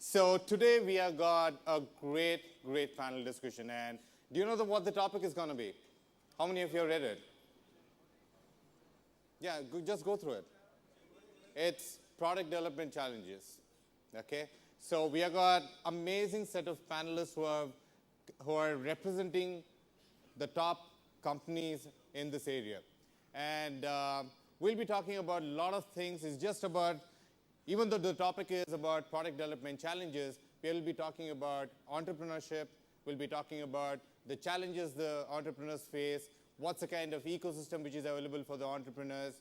So today we have got a great panel discussion. And do you know what the topic is going to be? How many of you have read it? Yeah, just go through it. It's product development challenges. Okay, so we have got amazing set of panelists who are representing the top companies in this area, and we'll be talking about a lot of things. It's just about, even though the topic is about product development challenges, we'll be talking about entrepreneurship. We'll be talking about the challenges the entrepreneurs face. What's the kind of ecosystem which is available for the entrepreneurs?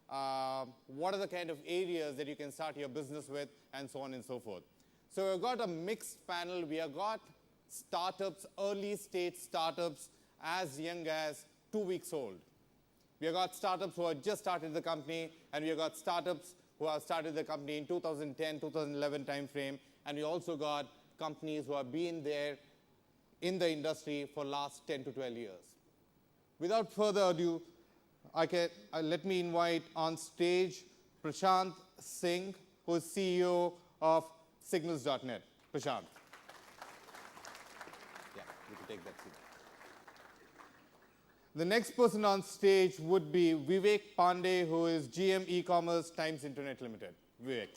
What are the kind of areas that you can start your business with, and so on and so forth. So we've got a mixed panel. We have got startups, early stage startups as young as 2 weeks old. We have got startups who have just started the company, and we have got startups who have started the company in 2010, 2011 timeframe, and we also got companies who have been there in the industry for last 10 to 12 years. Without further ado, let me invite on stage Prashant Singh, who is CEO of Signals.net. Prashant. Yeah, you can take that seat. The next person on stage would be Vivek Pandey, who is GM E-commerce Times Internet Limited. Vivek.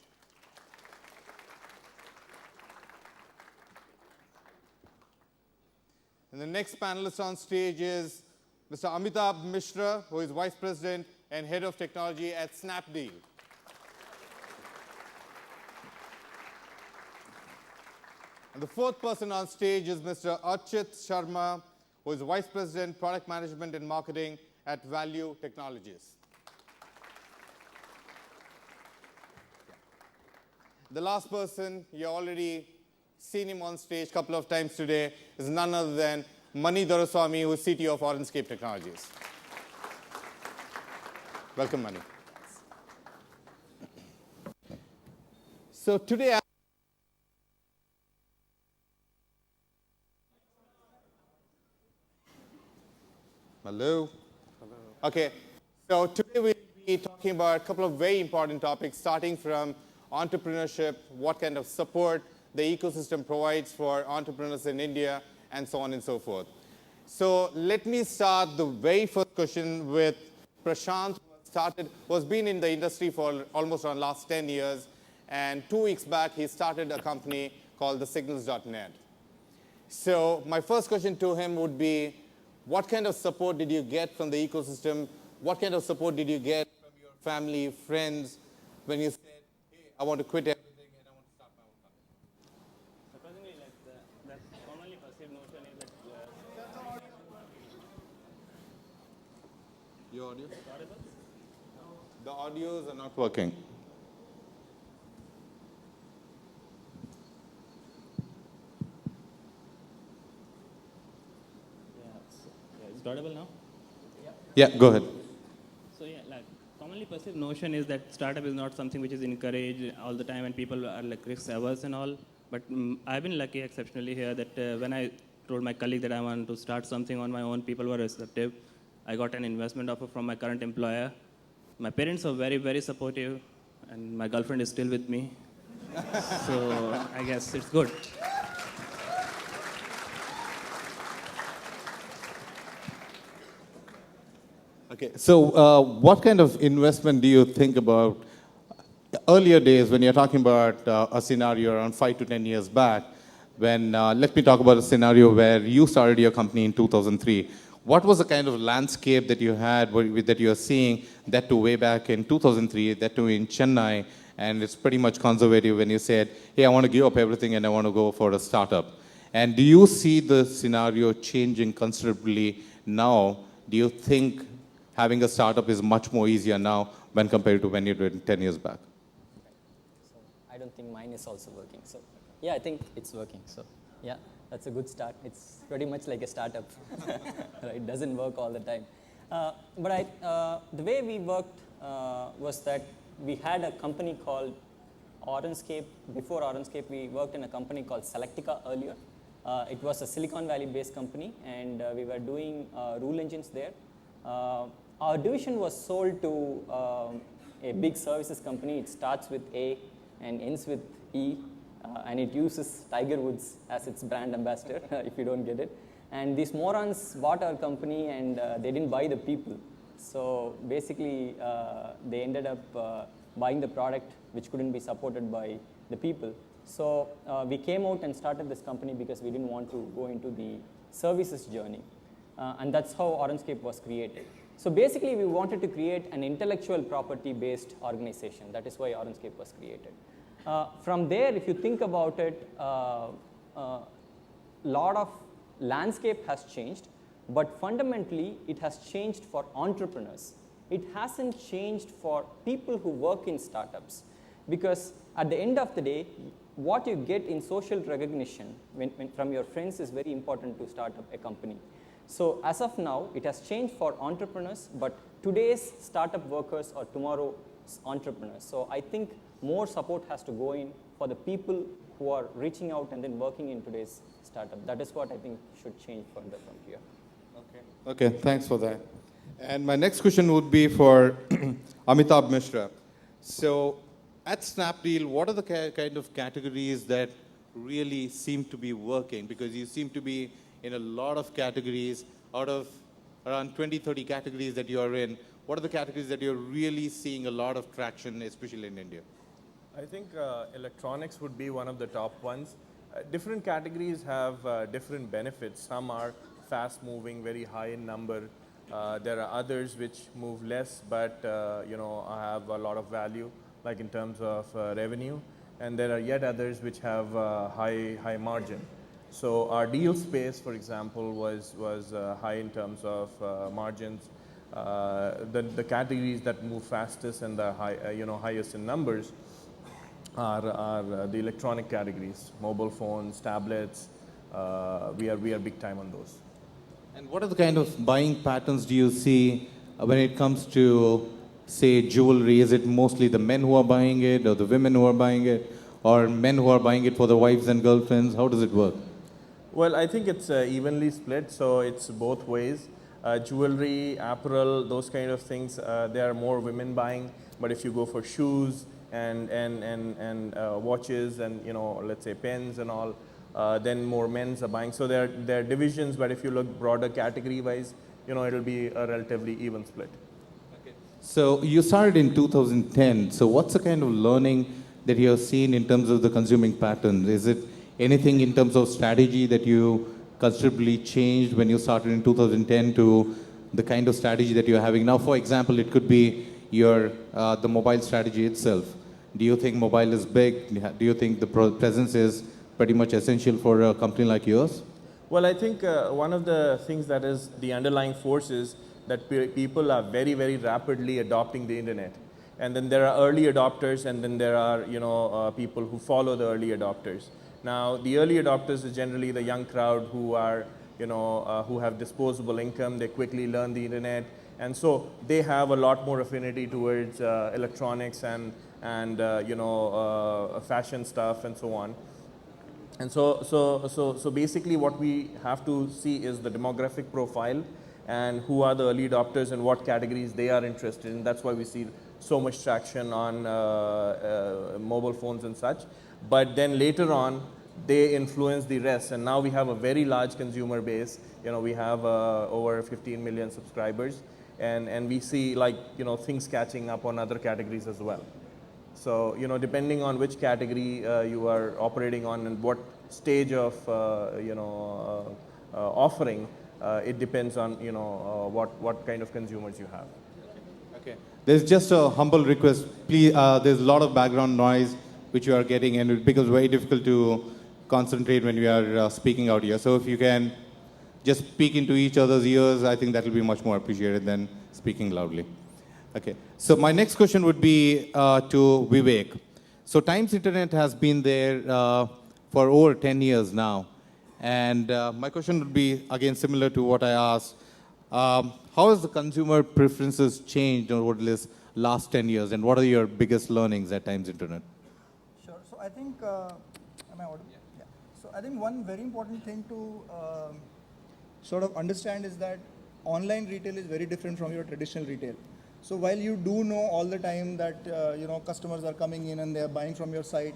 And the next panelist on stage is Mr. Amitabh Mishra, who is Vice President and Head of Technology at Snapdeal. And the fourth person on stage is Mr. Archit Sharma, who is Vice President, Product Management and Marketing at Value Technologies. The last person, you already seen him on stage a couple of times today, is none other than Mani Doraswamy, who is CTO of Orenscape Technologies. Welcome, Mani. So today, hello. Hello. Okay. So today we'll be talking about a couple of very important topics, starting from entrepreneurship, what kind of support the ecosystem provides for entrepreneurs in India, and so on and so forth. So let me start the very first question with Prashant, who has been in the industry for almost around last 10 years. And 2 weeks back, he started a company called the Signals.net. So my first question to him would be, what kind of support did you get from the ecosystem? What kind of support did you get from your family, friends, when you said, hey, I want to quit everything and I want to start my own company? Surprisingly, that commonly perceived notion is that Your audio? The audios are not working. it's audible now. Yeah, go ahead. So commonly perceived notion is that startup is not something which is encouraged all the time, and people are risk averse and all. But I've been lucky exceptionally here that when I told my colleague that I want to start something on my own, people were receptive. I got an investment offer from my current employer. My parents are very supportive, and my girlfriend is still with me. So I guess it's good. Okay, so what kind of investment do you think about earlier days when you're talking about a scenario around 5 to 10 years back, when, let me talk about a scenario where you started your company in 2003. What was the kind of landscape that you had, that you're seeing, that too way back in 2003, that too in Chennai, and it's pretty much conservative when you said, hey, I want to give up everything and I want to go for a startup. And do you see the scenario changing considerably now? Do you think having a startup is much more easier now when compared to when you did 10 years back? So I don't think mine is also working. So yeah, I think it's working. So yeah, that's a good start. It's pretty much like a startup. Right? It doesn't work all the time. But the way we worked was that we had a company called Orenscape. Before Orenscape, we worked in a company called Selectica earlier. It was a Silicon Valley based company, and we were doing rule engines there. Our division was sold to a big services company. It starts with A and ends with E. and it uses Tiger Woods as its brand ambassador, if you don't get it. And these morons bought our company and they didn't buy the people. So basically, they ended up buying the product which couldn't be supported by the people. So we came out and started this company because we didn't want to go into the services journey. And that's how Orangescape was created. So basically, we wanted to create an intellectual property-based organization. That is why Orangescape was created. From there, if you think about it, lot of landscape has changed, but fundamentally, it has changed for entrepreneurs. It hasn't changed for people who work in startups, because at the end of the day, what you get in social recognition from your friends is very important to start up a company. So as of now, it has changed for entrepreneurs, but today's startup workers are tomorrow's entrepreneurs. So I think more support has to go in for the people who are reaching out and then working in today's startup. That is what I think should change further from here. Okay, thanks for that. And my next question would be for Amitabh Mishra. So at Snapdeal, what are the kind of categories that really seem to be working? Because you seem to be in a lot of categories. Out of around 20, 30 categories that you are in, what are the categories that you're really seeing a lot of traction, especially in India? I think electronics would be one of the top ones. Different categories have different benefits. Some are fast moving, very high in number. There are others which move less, but have a lot of value, like in terms of revenue. And there are yet others which have high margin. So our deal space, for example, was high in terms of margins. The categories that move fastest and the highest in numbers are the electronic categories, mobile phones, tablets. We are big time on those. And what are the kind of buying patterns do you see when it comes to, say, jewelry? Is it mostly the men who are buying it, or the women who are buying it, or men who are buying it for their wives and girlfriends? How does it work? Well, I think it's evenly split, so it's both ways. Jewelry, apparel, those kind of things, there are more women buying. But if you go for shoes and watches and let's say pens and all, then more men's are buying. So there are divisions, but if you look broader category-wise, it'll be a relatively even split. Okay. So you started in 2010. So what's the kind of learning that you have seen in terms of the consuming patterns? Is it anything in terms of strategy that you considerably changed when you started in 2010 to the kind of strategy that you're having now? For example, it could be your the mobile strategy itself. Do you think mobile is big? Do you think the presence is pretty much essential for a company like yours? Well, I think one of the things that is the underlying force is that people are very, very rapidly adopting the internet. And then there are early adopters, and then there are people who follow the early adopters. Now, the early adopters is generally the young crowd who are, who have disposable income. They quickly learn the internet, and so they have a lot more affinity towards electronics and fashion stuff and so on. And so basically, what we have to see is the demographic profile and who are the early adopters and what categories they are interested in. That's why we see so much traction on mobile phones and such. But then later on, they influence the rest, and now we have a very large consumer base. We have over 15 million subscribers, and we see things catching up on other categories as well. So depending on which category you are operating on and what stage of offering, it depends on what kind of consumers you have. Okay. There's just a humble request. Please, there's a lot of background noise which you are getting, and it becomes very difficult to concentrate when we are speaking out here. So if you can just speak into each other's ears, I think that will be much more appreciated than speaking loudly. Okay. So my next question would be to Vivek. So Times Internet has been there for over 10 years now. And my question would be, again, similar to what I asked. How has the consumer preferences changed over this last 10 years? And what are your biggest learnings at Times Internet? Sure. So I think, am I audible? Yeah. So I think one very important thing to sort of understand is that online retail is very different from your traditional retail. So while you do know all the time that customers are coming in and they are buying from your site,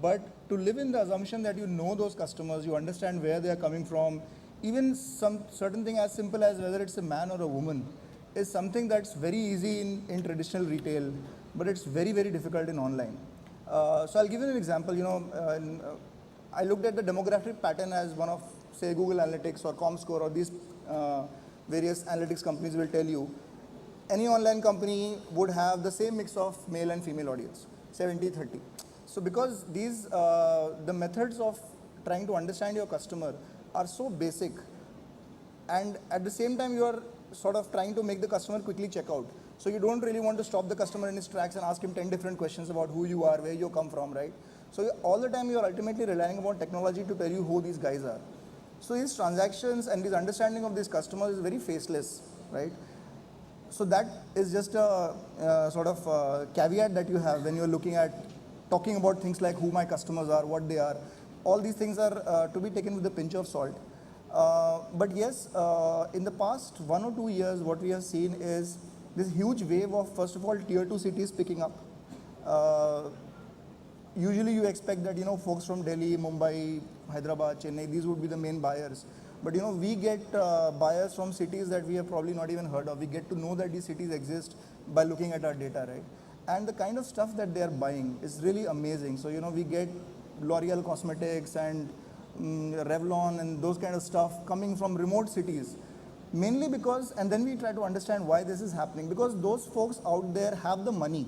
But to live in the assumption that you know those customers, you understand where they are coming from, even some certain thing as simple as whether it's a man or a woman, is something that's very easy in traditional retail, but it's very, very difficult in online. So I'll give you an example. I looked at the demographic pattern as one of, say, Google Analytics or Comscore or these various analytics companies will tell you. Any online company would have the same mix of male and female audience, 70-30. So because these, the methods of trying to understand your customer are so basic, and at the same time you are sort of trying to make the customer quickly check out. So you don't really want to stop the customer in his tracks and ask him 10 different questions about who you are, where you come from, right? So all the time you are ultimately relying upon technology to tell you who these guys are. So these transactions and this understanding of these customers is very faceless, right? So that is just a sort of caveat that you have when you're looking at talking about things like who my customers are, what they are. All these things are to be taken with a pinch of salt. But yes, in the past 1 or 2 years, what we have seen is this huge wave of, first of all, tier 2 cities picking up. Usually you expect that, folks from Delhi, Mumbai, Hyderabad, Chennai, these would be the main buyers. But, we get buyers from cities that we have probably not even heard of. We get to know that these cities exist by looking at our data, right? And the kind of stuff that they are buying is really amazing. So, we get L'Oreal Cosmetics and Revlon and those kind of stuff coming from remote cities. Mainly because, and then we try to understand why this is happening, because those folks out there have the money,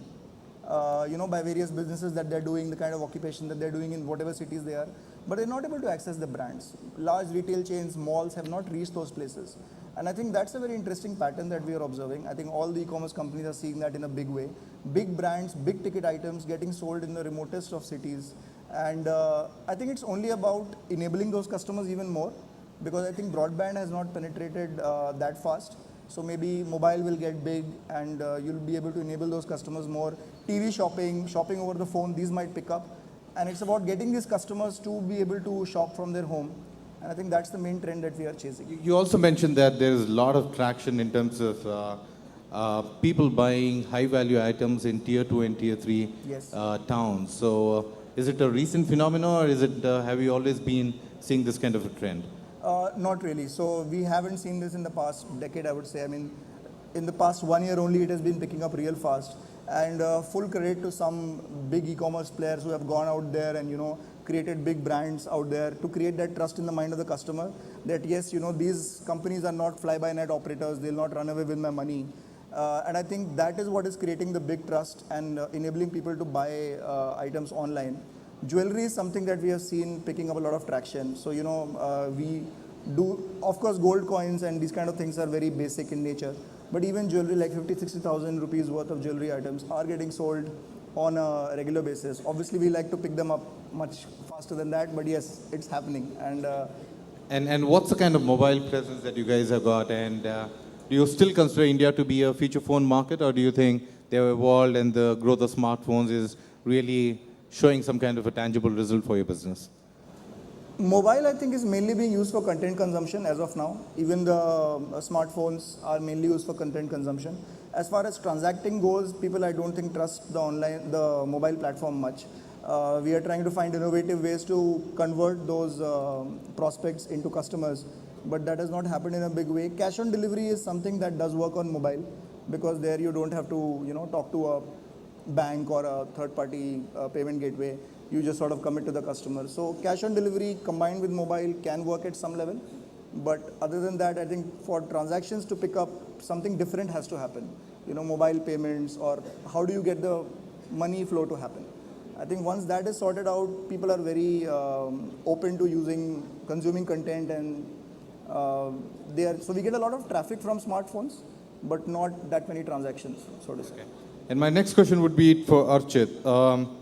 by various businesses that they're doing, the kind of occupation that they're doing in whatever cities they are, but they're not able to access the brands. Large retail chains, malls have not reached those places. And I think that's a very interesting pattern that we are observing. I think all the e-commerce companies are seeing that in a big way. Big brands, big ticket items getting sold in the remotest of cities. And I think it's only about enabling those customers even more, because I think broadband has not penetrated that fast. So maybe mobile will get big and you'll be able to enable those customers more. TV shopping, shopping over the phone, these might pick up. And it's about getting these customers to be able to shop from their home. And I think that's the main trend that we are chasing. You also mentioned that there is a lot of traction in terms of people buying high-value items in tier 2 and tier 3 Yes. towns. So is it a recent phenomenon, or is it have you always been seeing this kind of a trend? Not really. So we haven't seen this in the past decade, I would say. I mean, in the past 1 year only, it has been picking up real fast. And full credit to some big e-commerce players who have gone out there and, created big brands out there to create that trust in the mind of the customer that, yes, these companies are not fly-by-night operators. They'll not run away with my money. And I think that is what is creating the big trust and enabling people to buy items online. Jewelry is something that we have seen picking up a lot of traction. So, we do, of course, gold coins and these kind of things are very basic in nature. But even jewelry like 50,000-60,000 rupees worth of jewelry items are getting sold on a regular basis. Obviously, we like to pick them up much faster than that, but yes, it's happening. And what's the kind of mobile presence that you guys have got? And do you still consider India to be a feature phone market, or do you think they have evolved and the growth of smartphones is really showing some kind of a tangible result for your business? Mobile, I think, is mainly being used for content consumption as of now. Even the smartphones are mainly used for content consumption. As far as transacting goes, people, I don't think, trust the mobile platform much. We are trying to find innovative ways to convert those prospects into customers, but that has not happened in a big way. Cash on delivery is something that does work on mobile, because there you don't have to, talk to a bank or a third-party payment gateway. You just sort of commit to the customer. So cash on delivery combined with mobile can work at some level. But other than that, I think for transactions to pick up, something different has to happen. Mobile payments, or how do you get the money flow to happen? I think once that is sorted out, people are very open to consuming content, and so we get a lot of traffic from smartphones, but not that many transactions, so to say. Okay. And my next question would be for Archit.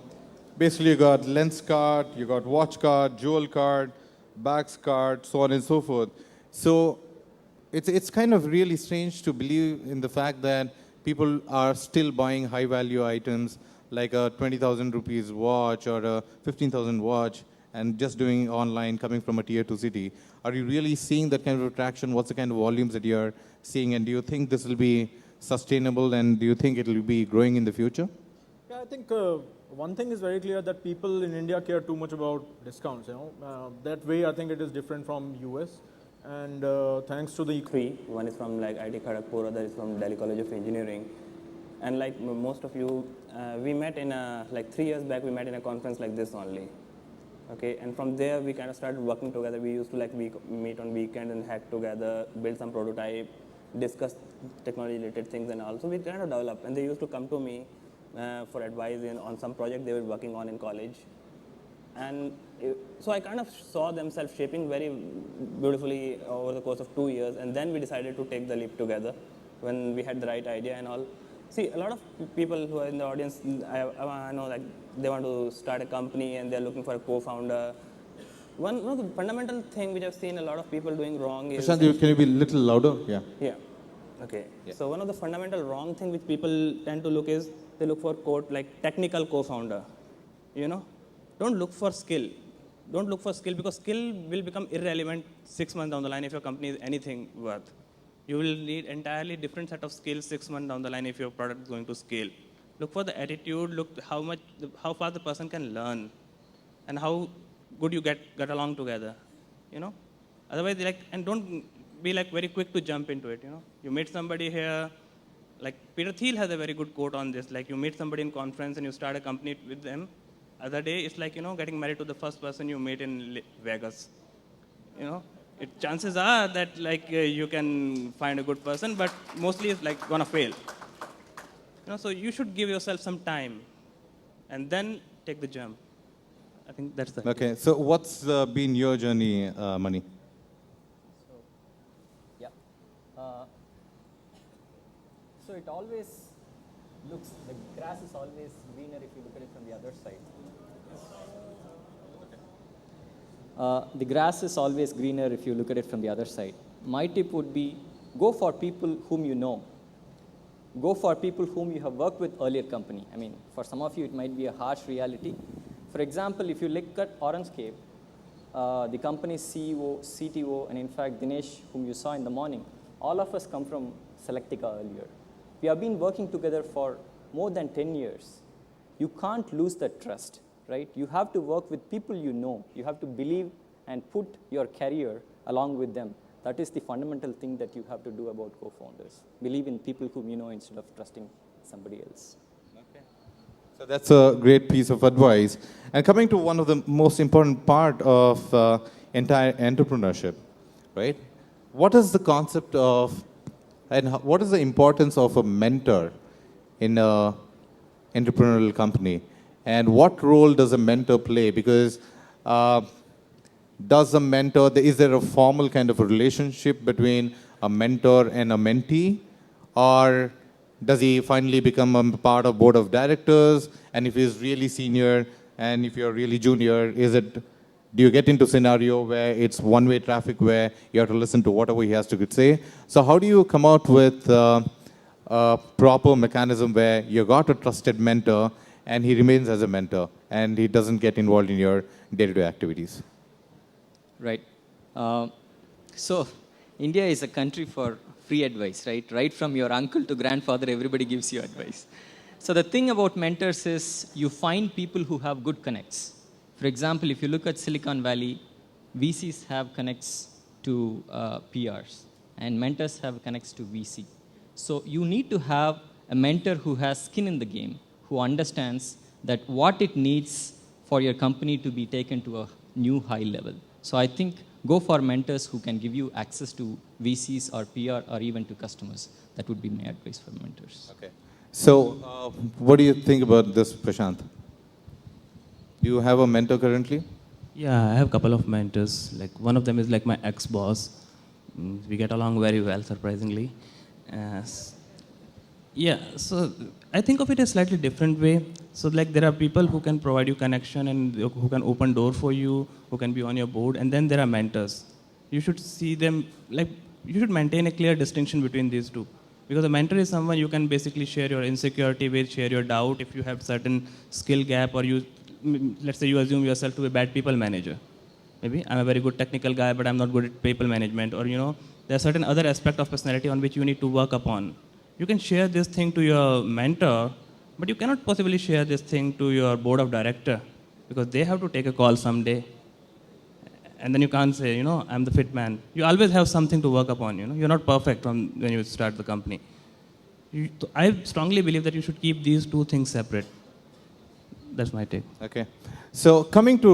Basically, you got lens card, you got watch card, jewel card, bags card, so on and so forth. So it's kind of really strange to believe in the fact that people are still buying high-value items like a 20,000 rupees watch or a 15,000 watch and just doing online coming from a tier 2 city. Are you really seeing that kind of attraction? What's the kind of volumes that you're seeing? And do you think this will be sustainable, and do you think it will be growing in the future? Yeah, I think one thing is very clear that people in India care too much about discounts. That way, I think it is different from US. And thanks to the Three. One is from like IT Kharagpur, other is from Delhi College of Engineering. And like most of you, we met in like 3 years back, we met in a conference like this only. Okay, and from there we kind of started working together. We used to like meet on weekend and hack together, build some prototype, discuss technology related things and all. So we kind of developed, and they used to come to me for advice on some project they were working on in college. And so I kind of saw themselves shaping very beautifully over the course of 2 years, and then we decided to take the leap together when we had the right idea and all. See, a lot of people who are in the audience, I know like they want to start a company and they're looking for a co-founder. One of the fundamental thing which I've seen a lot of people doing wrong is... Prashant, can you be a little louder? Yeah. Yeah. Okay. Yeah. So one of the fundamental wrong thing which people tend to look is they look for quote like technical co-founder. You know, don't look for skill. Don't look for skill because skill will become irrelevant 6 months down the line if your company is anything worth. You will need entirely different set of skills 6 months down the line if your product is going to scale. Look for the attitude. Look how fast the person can learn, and how good you get along together. You know, otherwise and don't be like very quick to jump into it. You know, you meet somebody here. Like Peter Thiel has a very good quote on this. Like you meet somebody in conference and you start a company with them. Other day it's like getting married to the first person you meet in Vegas. You know. Chances are that like you can find a good person, but mostly it's like gonna fail. So you should give yourself some time, and then take the jump. I think that's the Okay. So what's been your journey, Mani? Yeah. So it always looks, the grass is always greener if you look at it from the other side. The grass is always greener if you look at it from the other side. My tip would be go for people whom you know. Go for people whom you have worked with earlier company. I mean, for some of you, it might be a harsh reality. For example, if you look at Orangecave, the company's CEO, CTO, and in fact, Dinesh, whom you saw in the morning, all of us come from Selectica earlier. We have been working together for more than 10 years. You can't lose that trust. Right? You have to work with people you know. You have to believe and put your career along with them. That is the fundamental thing that you have to do about co-founders. Believe in people whom you know instead of trusting somebody else. Okay. So that's a great piece of advice. And coming to one of the most important part of entire entrepreneurship, right? What is the concept of, and what is the importance of a mentor in an entrepreneurial company? And what role does a mentor play? Because does a mentor, is there a formal kind of a relationship between a mentor and a mentee? Or does he finally become a part of board of directors? And if he's really senior and if you're really junior, do you get into a scenario where it's one-way traffic where you have to listen to whatever he has to say? So how do you come out with a proper mechanism where you got a trusted mentor and he remains as a mentor, and he doesn't get involved in your day-to-day activities? Right. So India is a country for free advice, right? Right from your uncle to grandfather, everybody gives you advice. So the thing about mentors is you find people who have good connects. For example, if you look at Silicon Valley, VCs have connects to PRs, and mentors have connects to VC. So you need to have a mentor who has skin in the game, who understands that what it needs for your company to be taken to a new high level. So I think go for mentors who can give you access to VCs or PR or even to customers. That would be my advice for mentors. Okay. So what do you think about this, Prashant? Do you have a mentor currently? Yeah, I have a couple of mentors. Like one of them is like my ex-boss. We get along very well, surprisingly. Yeah, so I think of it a slightly different way. So like there are people who can provide you connection and who can open door for you, who can be on your board, and then there are mentors. You should see them, like you should maintain a clear distinction between these two. Because a mentor is someone you can basically share your insecurity with, share your doubt if you have certain skill gap, or let's say you assume yourself to be a bad people manager. Maybe I'm a very good technical guy, but I'm not good at people management, or there are certain other aspect of personality on which you need to work upon. You can share this thing to your mentor, But you cannot possibly share this thing to your board of director because they have to take a call someday. And then you can't say, I'm the fit man. You always have something to work upon, You're not perfect from when you start the company. I strongly believe that you should keep these two things separate. That's my take. Okay. So coming to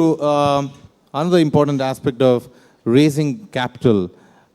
another important aspect of raising capital,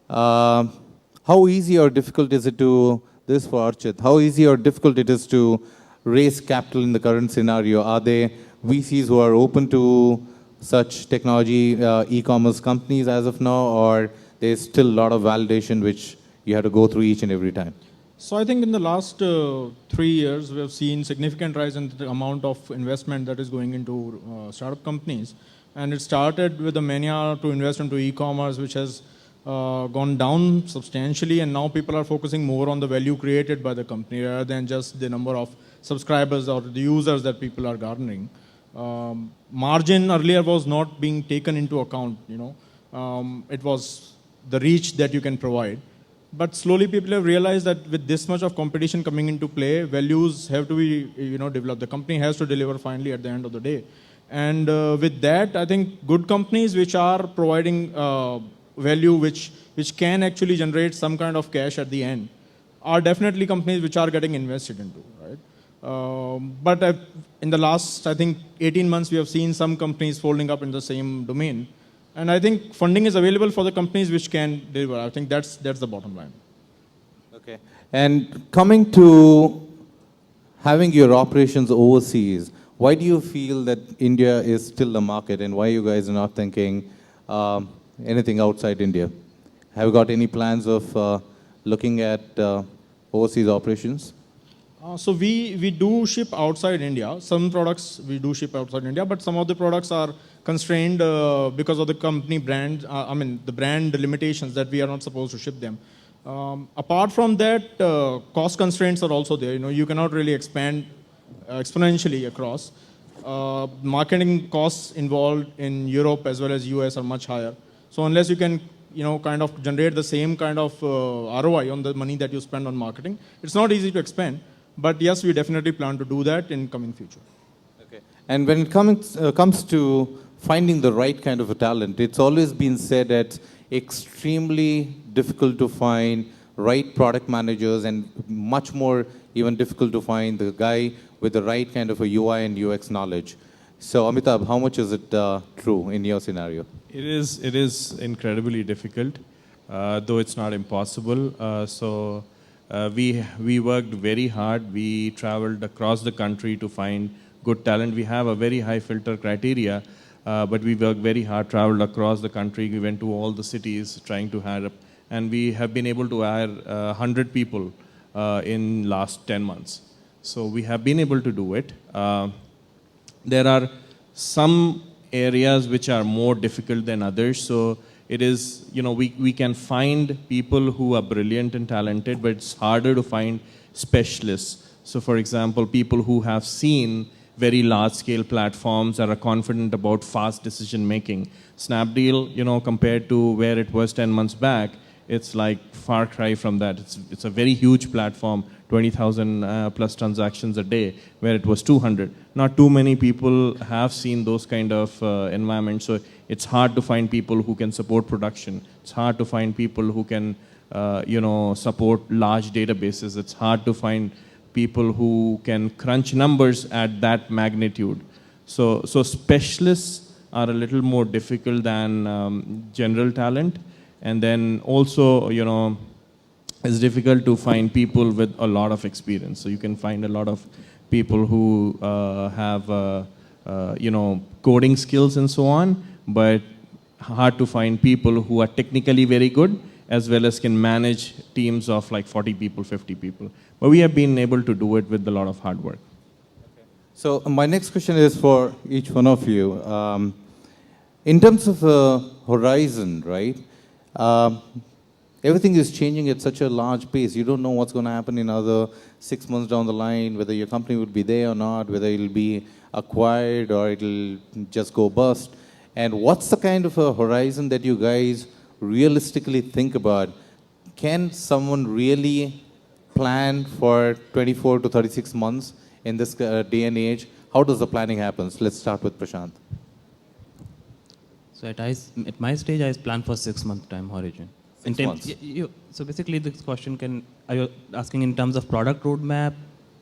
how easy or difficult is it to, this for Archit, how easy or difficult it is to raise capital in the current scenario? Are there VCs who are open to such technology e-commerce companies as of now, or there's still a lot of validation which you have to go through each and every time? So I think in the last 3 years, we have seen significant rise in the amount of investment that is going into startup companies. And it started with the mania to invest into e-commerce, which has gone down substantially. And now people are focusing more on the value created by the company rather than just the number of subscribers or the users that people are garnering. Margin earlier was not being taken into account, it was the reach that you can provide. But slowly people have realized that with this much of competition coming into play, values have to be, developed. The company has to deliver finally at the end of the day. And with that, I think good companies which are providing value, which can actually generate some kind of cash at the end, are definitely companies which are getting invested into, right? But in the last, I think, 18 months, we have seen some companies folding up in the same domain. And I think funding is available for the companies which can deliver. I think that's the bottom line. Okay. And coming to having your operations overseas, why do you feel that India is still the market, and why you guys are not thinking anything outside India? Have you got any plans of looking at overseas operations? So we do ship outside India. Some products we do ship outside India, but some of the products are constrained because of the company brand, the brand limitations that we are not supposed to ship them. Apart from that, cost constraints are also there. You cannot really expand exponentially across. Marketing costs involved in Europe as well as US are much higher. So unless you can, kind of generate the same kind of ROI on the money that you spend on marketing, it's not easy to expand. But yes, we definitely plan to do that in coming future. Okay. And when it comes to finding the right kind of a talent, it's always been said that extremely difficult to find right product managers and much more even difficult to find the guy with the right kind of a UI and UX knowledge. So Amitabh, how much is it true in your scenario? It is incredibly difficult, though it's not impossible. We worked very hard. We traveled across the country to find good talent. We have a very high filter criteria, but we worked very hard, traveled across the country. We went to all the cities trying to hire, and we have been able to hire 100 people in last 10 months. So we have been able to do it. There are some areas which are more difficult than others. So it is, we can find people who are brilliant and talented, but it's harder to find specialists. So for example, people who have seen very large scale platforms and are confident about fast decision making. Snapdeal, compared to where it was 10 months back, it's like far cry from that. It's a very huge platform, 20,000 plus transactions a day, where it was 200. Not too many people have seen those kind of environments, so it's hard to find people who can support production. It's hard to find people who can, support large databases. It's hard to find people who can crunch numbers at that magnitude. So specialists are a little more difficult than general talent. And then also, it's difficult to find people with a lot of experience. So you can find a lot of people who have, coding skills and so on, but hard to find people who are technically very good as well as can manage teams of like 40 people, 50 people. But we have been able to do it with a lot of hard work. Okay. So my next question is for each one of you. In terms of horizon, right? Everything is changing at such a large pace. You don't know what's going to happen in another 6 months down the line, whether your company would be there or not, whether it'll be acquired or it'll just go bust. And what's the kind of a horizon that you guys realistically think about? Can someone really plan for 24 to 36 months in this day and age? How does the planning happen? So let's start with Prashant. So at my stage, I plan for 6-month time horizon. 6 months. So basically, this question are you asking in terms of product roadmap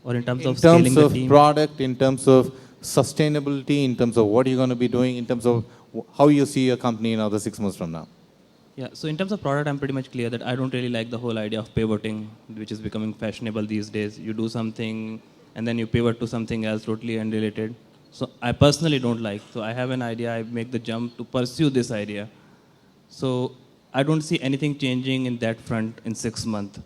or in terms In of scaling terms the of team? product, in terms of sustainability, in terms of what you're going to be doing, in terms of how you see your company in another 6 months from now. Yeah, so in terms of product, I'm pretty much clear that I don't really like the whole idea of pivoting, which is becoming fashionable these days. You do something and then you pivot to something else totally unrelated. So I personally don't like. So I have an idea, I make the jump to pursue this idea. So I don't see anything changing in that front in 6 months.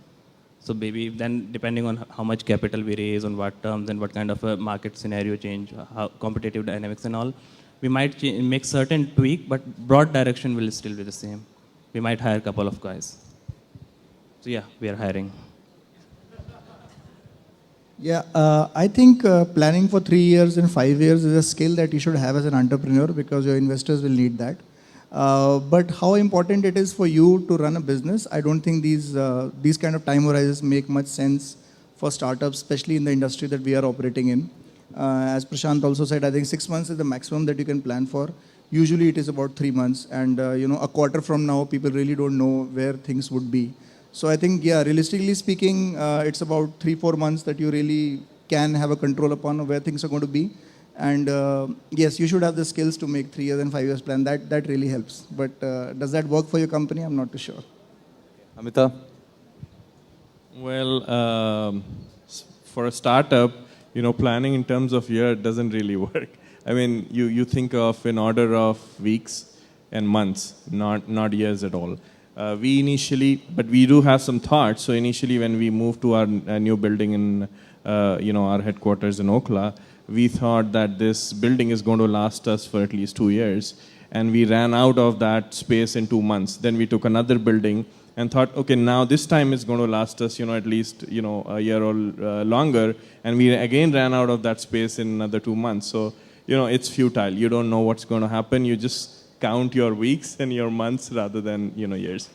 So maybe then depending on how much capital we raise, on what terms and what kind of a market scenario change, how competitive dynamics and all, we might make certain tweak, but broad direction will still be the same. We might hire a couple of guys. So yeah, we are hiring. Yeah, I think planning for 3 years and 5 years is a skill that you should have as an entrepreneur because your investors will need that. But how important it is for you to run a business, I don't think these kind of time horizons make much sense for startups, especially in the industry that we are operating in. As Prashant also said, I think 6 months is the maximum that you can plan for. Usually it is about 3 months, and a quarter from now, people really don't know where things would be. So I think, yeah, realistically speaking, it's about 3-4 months that you really can have a control upon where things are going to be. And yes, you should have the skills to make 3 years and 5 years plan. That really helps. But does that work for your company? I'm not too sure. Amita? Well, for a startup, planning in terms of year doesn't really work. I mean, you think of in order of weeks and months, not years at all. But we do have some thoughts. So initially, when we moved to our new building in, our headquarters in Okhla, we thought that this building is going to last us for at least 2 years. And we ran out of that space in 2 months. Then we took another building and thought, okay, now this time it's going to last us, at least, a year or longer. And we again ran out of that space in another 2 months. So, it's futile. You don't know what's going to happen. You just count your weeks and your months rather than, years.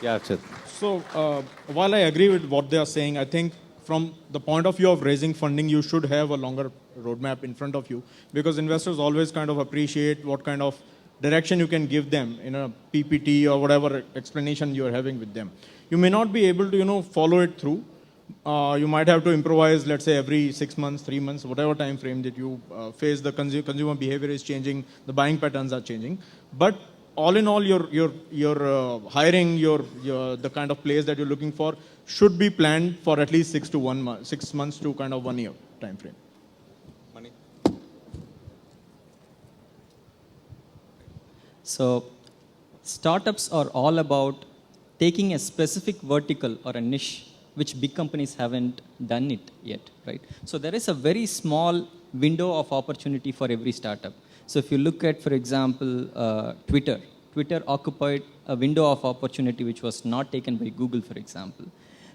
Yeah, Chit. So while I agree with what they are saying, I think from the point of view of raising funding, you should have a longer roadmap in front of you because investors always kind of appreciate what kind of direction you can give them in a PPT or whatever explanation you're having with them. You may not be able to, follow it through. You might have to improvise, let's say, every 6 months, 3 months, whatever time frame that you face, the consumer behavior is changing, the buying patterns are changing. But all in all, your hiring, the kind of place that you're looking for should be planned for at least 6 months to kind of 1 year time frame. Money? So startups are all about taking a specific vertical or a niche which big companies haven't done it yet, right? So there is a very small window of opportunity for every startup. So if you look at, for example, Twitter occupied a window of opportunity which was not taken by Google, for example.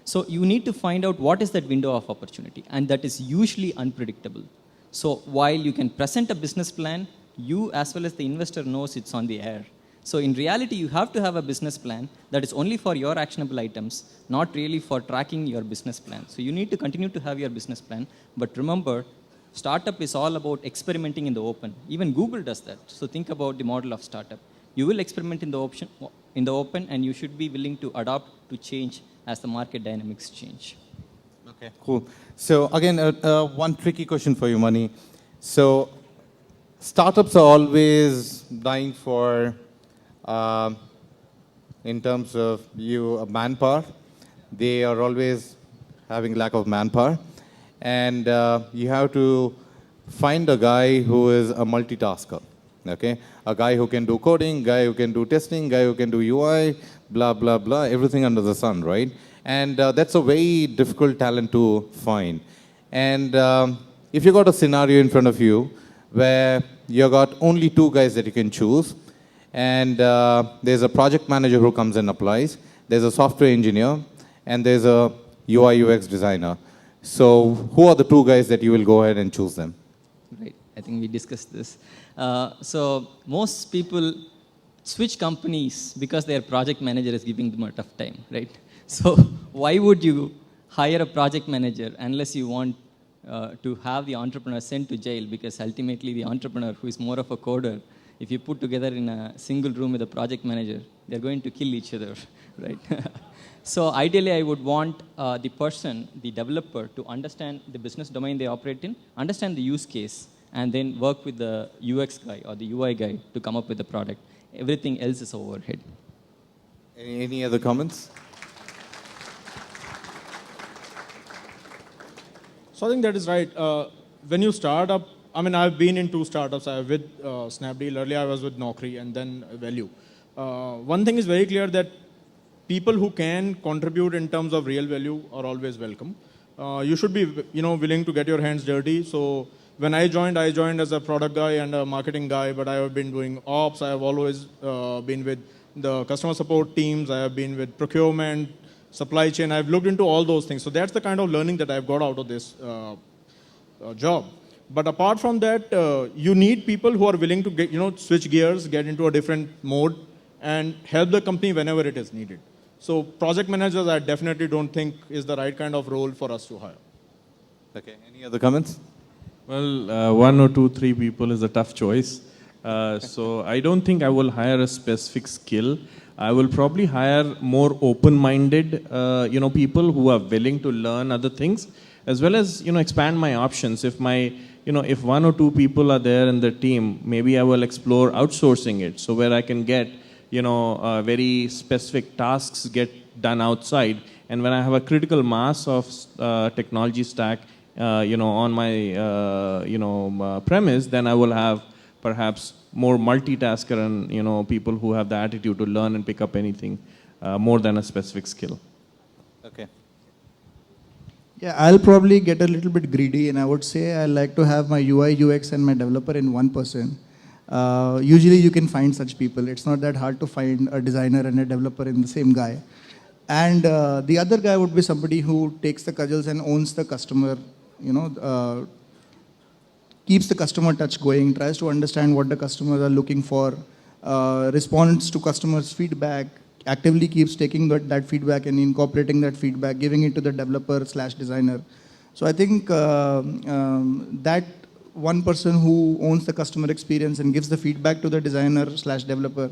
So you need to find out what is that window of opportunity, and that is usually unpredictable. So while you can present a business plan, you as well as the investor knows it's on the air. So in reality, you have to have a business plan that is only for your actionable items, not really for tracking your business plan. So you need to continue to have your business plan, but remember, startup is all about experimenting in the open. Even Google does that. So think about the model of startup. You will experiment in the open, and you should be willing to adapt to change as the market dynamics change. Okay, cool. So again, one tricky question for you, Mani. So startups are always dying for, in terms of manpower. They are always having lack of manpower. And you have to find a guy who is a multitasker. Okay, a guy who can do coding, guy who can do testing, guy who can do UI, blah, blah, blah, everything under the sun, right? And that's a very difficult talent to find. And if you got a scenario in front of you where you got only 2 guys that you can choose, and there's a project manager who comes and applies, there's a software engineer, and there's a UI UX designer. So who are the 2 guys that you will go ahead and choose them? Right, I think we discussed this. So most people switch companies because their project manager is giving them a tough time, right? So why would you hire a project manager unless you want to have the entrepreneur sent to jail, because ultimately the entrepreneur, who is more of a coder, if you put together in a single room with a project manager, they're going to kill each other, right? So ideally, I would want the person, the developer, to understand the business domain they operate in, understand the use case, and then work with the UX guy or the UI guy to come up with the product. Everything else is overhead. Any other comments? So I think that is right. When you start up, I mean, I've been in 2 startups. I was with Snapdeal. Earlier, I was with Naukri, and then Value. One thing is very clear, that people who can contribute in terms of real value are always welcome. You should be, willing to get your hands dirty. So when I joined as a product guy and a marketing guy, but I have been doing ops. I have always been with the customer support teams. I have been with procurement, supply chain. I've looked into all those things. So that's the kind of learning that I've got out of this job. But apart from that, you need people who are willing to get, switch gears, get into a different mode, and help the company whenever it is needed. So project managers, I definitely don't think is the right kind of role for us to hire. Okay, any other comments? Well, 1 or 2, 3 people is a tough choice. So I don't think I will hire a specific skill. I will probably hire more open-minded, people who are willing to learn other things, as well as, expand my options. If if 1 or 2 people are there in the team, maybe I will explore outsourcing it. So where I can get, very specific tasks get done outside. And when I have a critical mass of technology stack, on my, premise, then I will have perhaps more multitasker and, people who have the attitude to learn and pick up anything more than a specific skill. Okay. Yeah, I'll probably get a little bit greedy, and I would say I like to have my UI, UX, and my developer in one person. Usually you can find such people. It's not that hard to find a designer and a developer in the same guy. And the other guy would be somebody who takes the cudgels and owns the customer, keeps the customer touch going, tries to understand what the customers are looking for, responds to customers' feedback, actively keeps taking that feedback and incorporating that feedback, giving it to the developer/designer. So I think that one person who owns the customer experience and gives the feedback to the designer/developer,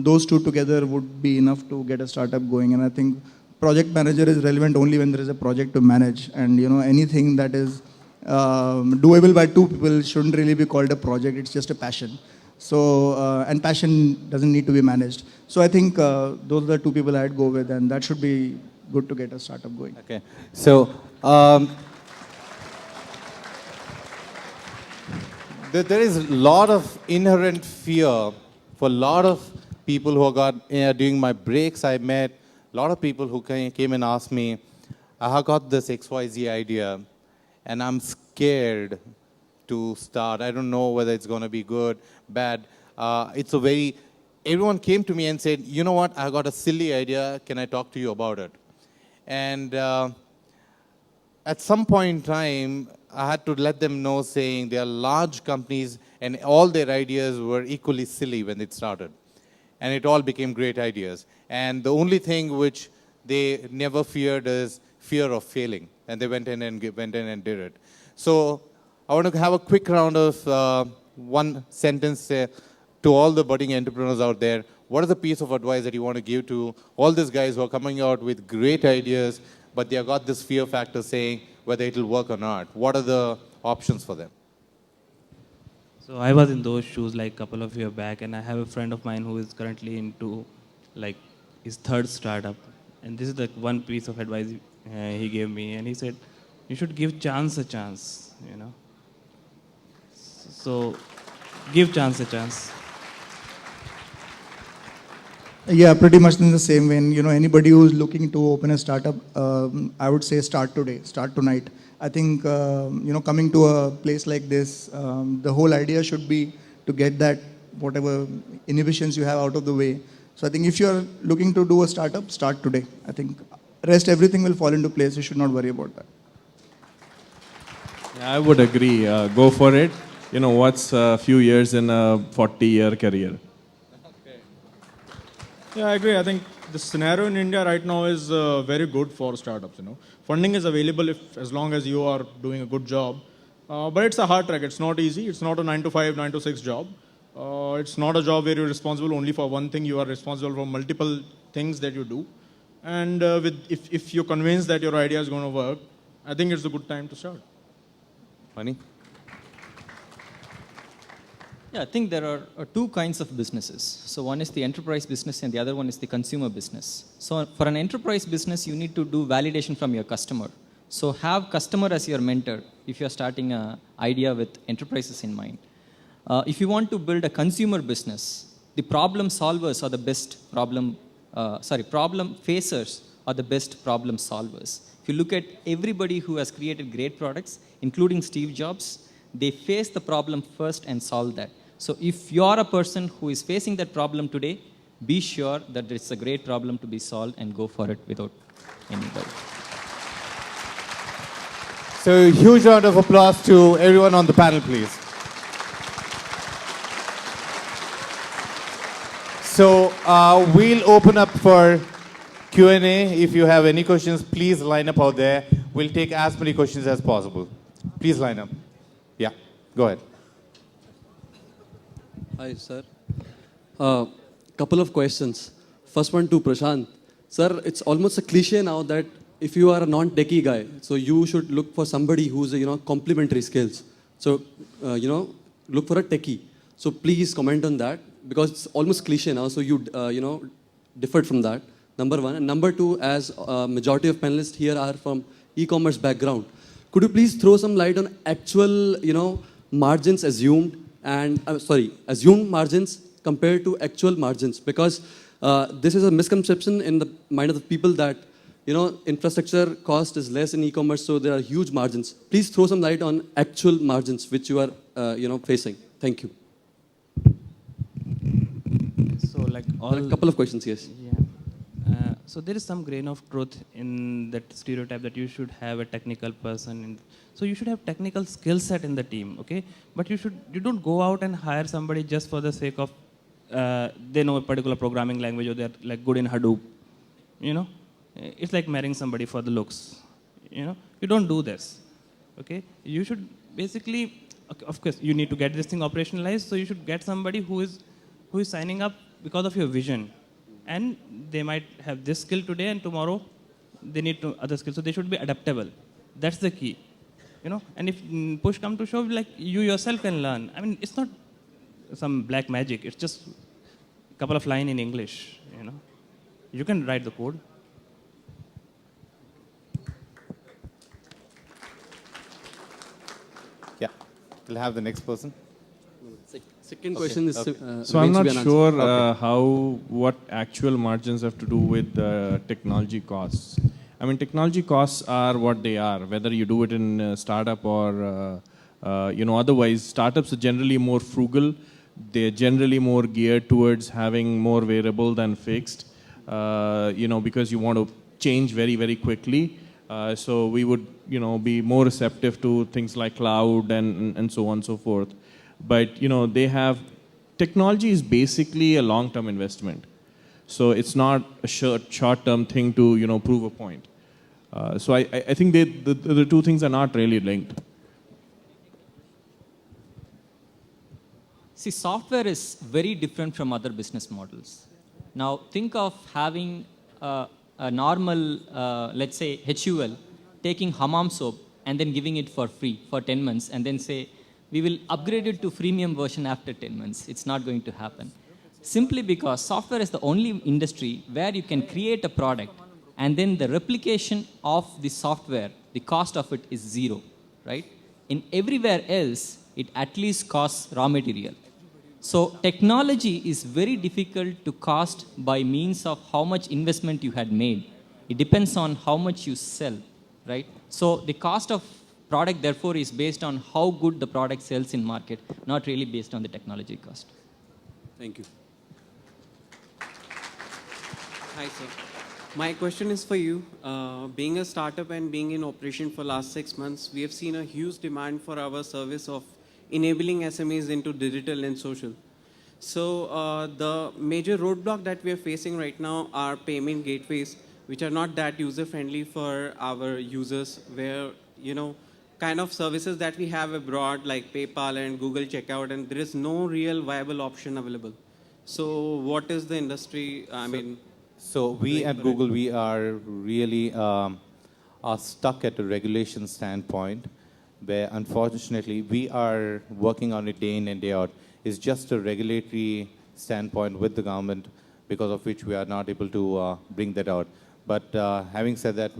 those two together would be enough to get a startup going. And I think project manager is relevant only when there is a project to manage. And anything that is doable by 2 people shouldn't really be called a project. It's just a passion. So, and passion doesn't need to be managed. So I think those are the 2 people I'd go with, and that should be good to get a startup going. Okay. So, there is a lot of inherent fear for a lot of people who got, during my breaks, I met a lot of people who came and asked me, I have got this XYZ idea, and I'm scared to start. I don't know whether it's going to be good, bad. Everyone came to me and said, you know what, I got a silly idea, can I talk to you about it? And at some point in time, I had to let them know, saying they are large companies and all their ideas were equally silly when it started. And it all became great ideas. And the only thing which they never feared is fear of failing. And they went in and did it. So I want to have a quick round of one sentence to all the budding entrepreneurs out there. What is the piece of advice that you want to give to all these guys who are coming out with great ideas, but they have got this fear factor saying whether it will work or not? What are the options for them? So I was in those shoes like a couple of years back, and I have a friend of mine who is currently into like his 3rd startup. And this is the one piece of advice he gave me, and he said, you should give chance a chance, So give chance a chance. Yeah, pretty much in the same way. Anybody who's looking to open a startup, I would say start today, start tonight. I think, coming to a place like this, the whole idea should be to get that whatever inhibitions you have out of the way. So I think if you're looking to do a startup, start today. I think rest, everything will fall into place. You should not worry about that. Yeah, I would agree. Go for it. What's a few years in a 40-year career? Yeah, I agree. I think the scenario in India right now is very good for startups. Funding is available as long as you are doing a good job, but it's a hard track. It's not easy. It's not a 9 to 5, 9 to 6 job. It's not a job where you're responsible only for one thing. You are responsible for multiple things that you do. And if you're convinced that your idea is going to work, I think it's a good time to start. Mani? Yeah, I think there are two kinds of businesses. So one is the enterprise business and the other one is the consumer business. So for an enterprise business, you need to do validation from your customer. So have customer as your mentor if you're starting an idea with enterprises in mind. If you want to build a consumer business, the problem solvers are the best problem facers are the best problem solvers. If you look at everybody who has created great products, including Steve Jobs, they face the problem first and solve that. So if you are a person who is facing that problem today, be sure that it's a great problem to be solved and go for it without any doubt. So huge round of applause to everyone on the panel, please. So we'll open up for Q&A. If you have any questions, please line up out there. We'll take as many questions as possible. Please line up. Yeah, go ahead. Hi, sir. Couple of questions. First one to Prashant. Sir, it's almost a cliche now that if you are a non-techie guy, so you should look for somebody who's, complementary skills. So, look for a techie. So please comment on that because it's almost cliche now. So you, differed from that. Number one. And number two, as majority of panelists here are from e-commerce background, could you please throw some light on actual, margins assumed and, assumed margins compared to actual margins? Because this is a misconception in the mind of the people that, infrastructure cost is less in e-commerce, so there are huge margins. Please throw some light on actual margins which you are, facing. Thank you. So like all... A couple of questions, yes. Yeah. So there is some grain of truth in that stereotype that you should have a technical person. So you should have technical skill set in the team, okay? But you don't go out and hire somebody just for the sake of they know a particular programming language or they're like good in Hadoop. It's like marrying somebody for the looks. You don't do this, okay? You should basically, of course, you need to get this thing operationalized. So you should get somebody who is signing up because of your vision. And they might have this skill today and tomorrow they need other skills. So they should be adaptable. That's the key. And if push come to shove, like you yourself can learn. I mean, it's not some black magic. It's just a couple of lines in English, You can write the code. Yeah, we'll have the next person. Second question is... So I'm not sure what actual margins have to do with technology costs. I mean, technology costs are what they are, whether you do it in a startup or, otherwise. Startups are generally more frugal. They're generally more geared towards having more variable than fixed, because you want to change very, very quickly. So we would, be more receptive to things like cloud and so on and so forth. But, they have, technology is basically a long-term investment. So it's not a short-term thing to, prove a point. So I think the two things are not really linked. See, software is very different from other business models. Now, think of having a normal, let's say, HUL, taking hammam soap and then giving it for free for 10 months and then say, we will upgrade it to freemium version after 10 months. It's not going to happen. Simply because software is the only industry where you can create a product and then the replication of the software, the cost of it is zero, right? In everywhere else, it at least costs raw material. So technology is very difficult to cost by means of how much investment you had made. It depends on how much you sell, right? So the cost of product, therefore, is based on how good the product sells in market, not really based on the technology cost. Thank you. Hi, sir. My question is for you. Being a startup and being in operation for last 6 months, we have seen a huge demand for our service of enabling SMEs into digital and social. So the major roadblock that we are facing right now are payment gateways, which are not that user friendly for our users, where, you know, kind of services that we have abroad like PayPal and Google Checkout, and there is no real viable option available. So what is the industry, So we at Google, we are really are stuck at a regulation standpoint, where unfortunately we are working on it day in and day out. It's just a regulatory standpoint with the government, because of which we are not able to bring that out. But having said that,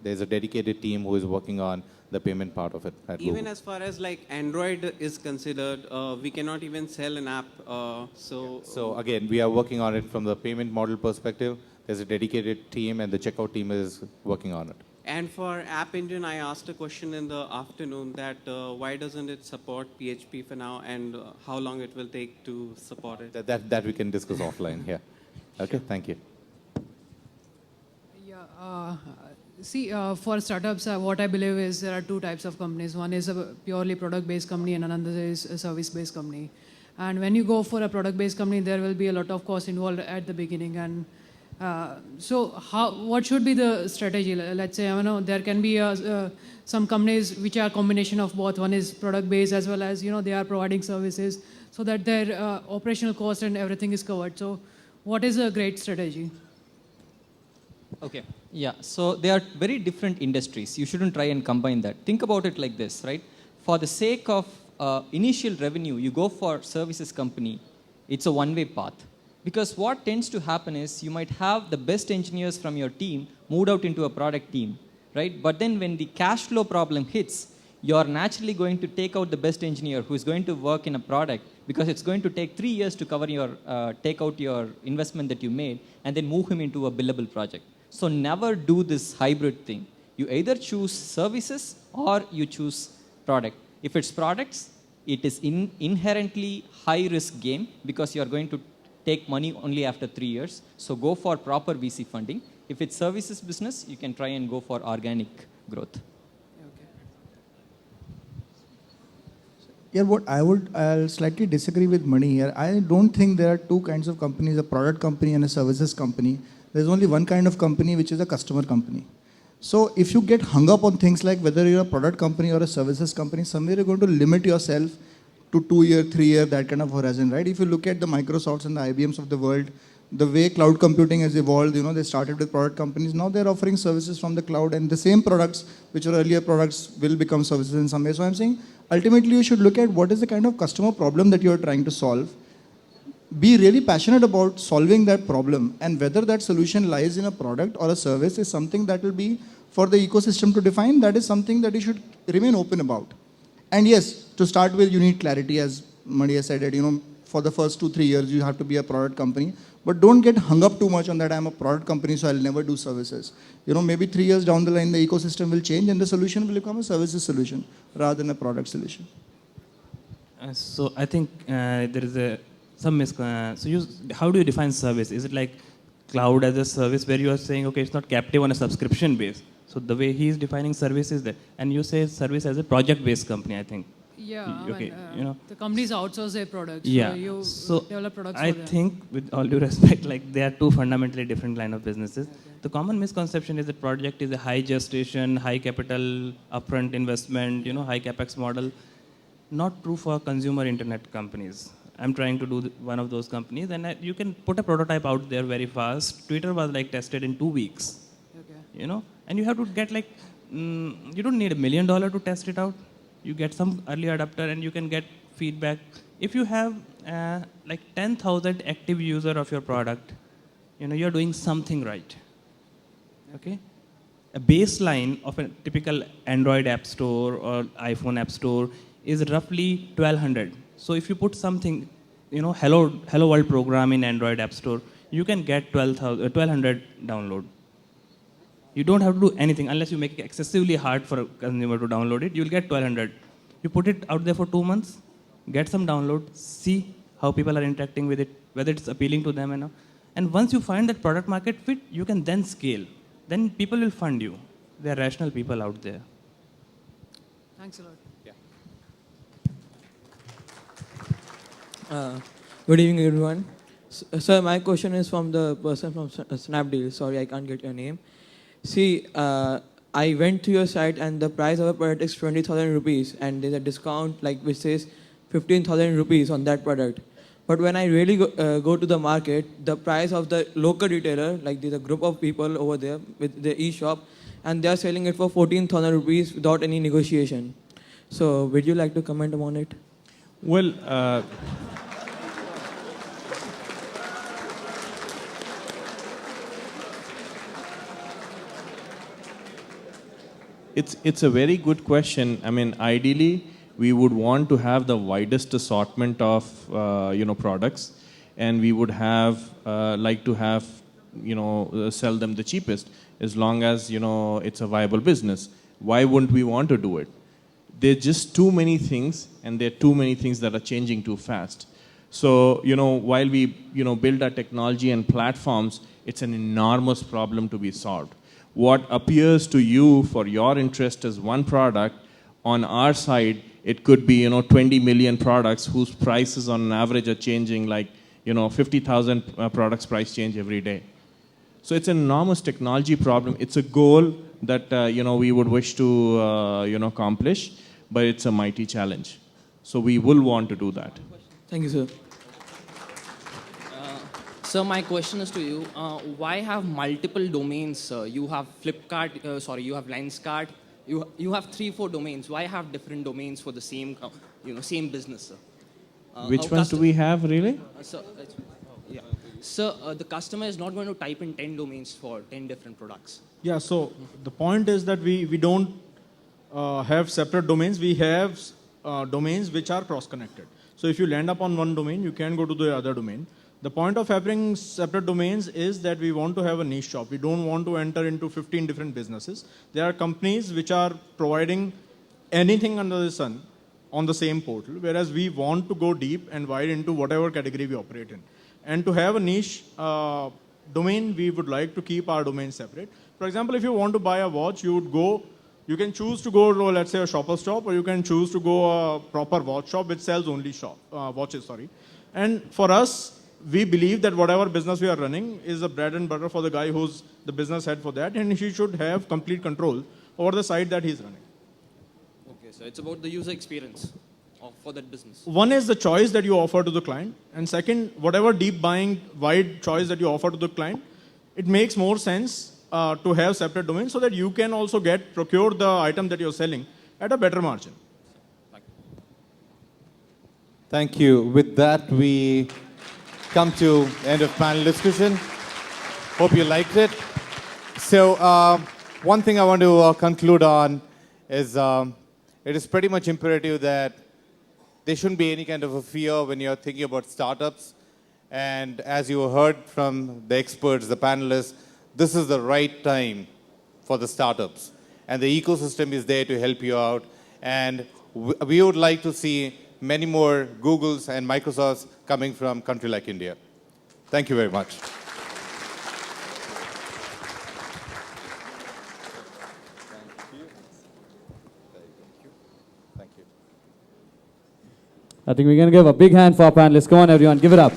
there's a dedicated team who is working on the payment part of it at even Google. as far as like Android is considered, we cannot even sell an app. So again, we are working on it from the payment model perspective. There's a dedicated team, and the checkout team is working on it. And for App Engine, I asked a question in the afternoon that why doesn't it support PHP for now, and how long it will take to support it? That we can discuss offline here. Okay, thank you. Yeah, for startups, what I believe is there are two types of companies. One is a purely product-based company, and another is a service-based company. And when you go for a product-based company, there will be a lot of cost involved at the beginning. And what should be the strategy? Let's say, there can be some companies which are a combination of both. One is product-based as well as, they are providing services so that their operational cost and everything is covered. So what is a great strategy? Okay, yeah, so they are very different industries. You shouldn't try and combine that. Think about it like this, right? For the sake of initial revenue, you go for services company, it's a one-way path. Because what tends to happen is you might have the best engineers from your team moved out into a product team, right? But then when the cash flow problem hits, you're naturally going to take out the best engineer who is going to work in a product, because it's going to take 3 years to cover your, take out your investment that you made and then move him into a billable project. So never do this hybrid thing. You either choose services or you choose product. If it's products, it is inherently high risk game, because you're going to take money only after 3 years. So go for proper VC funding. If it's services business, you can try and go for organic growth. Yeah, I'll slightly disagree with Mani here. I don't think there are two kinds of companies, a product company and a services company. There's only one kind of company, which is a customer company. So if you get hung up on things like whether you're a product company or a services company, somewhere you're going to limit yourself to 2 year, 3 year, that kind of horizon, right? If you look at the Microsofts and the IBMs of the world, the way cloud computing has evolved, they started with product companies. Now they're offering services from the cloud, and the same products, which are earlier products, will become services in some way. So I'm saying, ultimately, you should look at what is the kind of customer problem that you're trying to solve. Be really passionate about solving that problem, and whether that solution lies in a product or a service is something that will be for the ecosystem to define. That is something that you should remain open about. And yes, to start with, you need clarity, as Maria said it, for the first 2-3 years, you have to be a product company. But don't get hung up too much on that I'm a product company, so I'll never do services. Maybe 3 years down the line, the ecosystem will change and the solution will become a services solution rather than a product solution. So I think there is how do you define service? Is it like cloud as a service, where you are saying, okay, it's not captive on a subscription base? So the way he is defining service is that, and you say service as a project-based company, I think. Yeah, okay, the companies outsource their products. Yeah. So you develop products I for them. think, with all due respect, like they are two fundamentally different line of businesses. Okay. The common misconception is that project is a high gestation, high capital, upfront investment, high capex model. Not true for consumer internet companies. I'm trying to do one of those companies, and you can put a prototype out there very fast. Twitter was like tested in 2 weeks. Okay. And you have to get like, you don't need $1 million to test it out. You get some early adopter and you can get feedback. If you have like 10,000 active user of your product, you're doing something right. Okay? A baseline of a typical Android app store or iPhone app store is roughly 1,200. So if you put something, hello world program in Android app store, you can get 1,200 download. You don't have to do anything unless you make it excessively hard for a consumer to download it. You'll get 1,200. You put it out there for 2 months, get some download, see how people are interacting with it, whether it's appealing to them. And once you find that product market fit, you can then scale. Then people will fund you. There are rational people out there. Thanks a lot. Yeah. Good evening, everyone. Sir, my question is from the person from Snapdeal. Sorry, I can't get your name. See, I went to your site and the price of a product is 20,000 rupees and there's a discount like which says 15,000 rupees on that product. But when I really go to the market, the price of the local retailer, like there's a group of people over there with the e-shop, and they are selling it for 14,000 rupees without any negotiation. So, would you like to comment on it? Well, it's a very good question. I mean, ideally, we would want to have the widest assortment of products, and we would have like to have sell them the cheapest, as long as it's a viable business. Why wouldn't we want to do it? There are just too many things, and there are too many things that are changing too fast. So while we build our technology and platforms, it's an enormous problem to be solved. What appears to you for your interest as one product, on our side, it could be 20 million products whose prices on average are changing like 50,000 products price change every day. So it's an enormous technology problem. It's a goal that we would wish to accomplish, but it's a mighty challenge. So we will want to do that. Thank you, sir. So my question is to you, why have multiple domains? You have Flipkart, you have Lenskart, you have 3-4 domains. Why have different domains for the same, same business, sir? Which ones do we have, really? So the customer is not going to type in 10 domains for 10 different products. Yeah, so the point is that we don't have separate domains. We have domains which are cross-connected. So if you land up on one domain, you can go to the other domain. The point of having separate domains is that we want to have a niche shop. We don't want to enter into 15 different businesses. There are companies which are providing anything under the sun on the same portal, whereas we want to go deep and wide into whatever category we operate in. And to have a niche domain, we would like to keep our domain separate. For example, if you want to buy a watch, you can choose to go to, let's say, a Shoppers Stop, or you can choose to go a proper watch shop which sells only watches. And for us, we believe that whatever business we are running is a bread and butter for the guy who's the business head for that, and he should have complete control over the site that he's running. Okay, so it's about the user experience for that business. One is the choice that you offer to the client, and second, whatever deep buying, wide choice that you offer to the client, it makes more sense to have separate domains so that you can also procure the item that you're selling at a better margin. Thank you. With that, we come to end of panel discussion. Hope you liked it. So one thing I want to conclude on is it is pretty much imperative that there shouldn't be any kind of a fear when you're thinking about startups. And as you heard from the experts, the panelists, this is the right time for the startups. And the ecosystem is there to help you out. And we would like to see many more Googles and Microsofts coming from a country like India. Thank you very much. I think we're going to give a big hand for our panelists. Come on, everyone, give it up.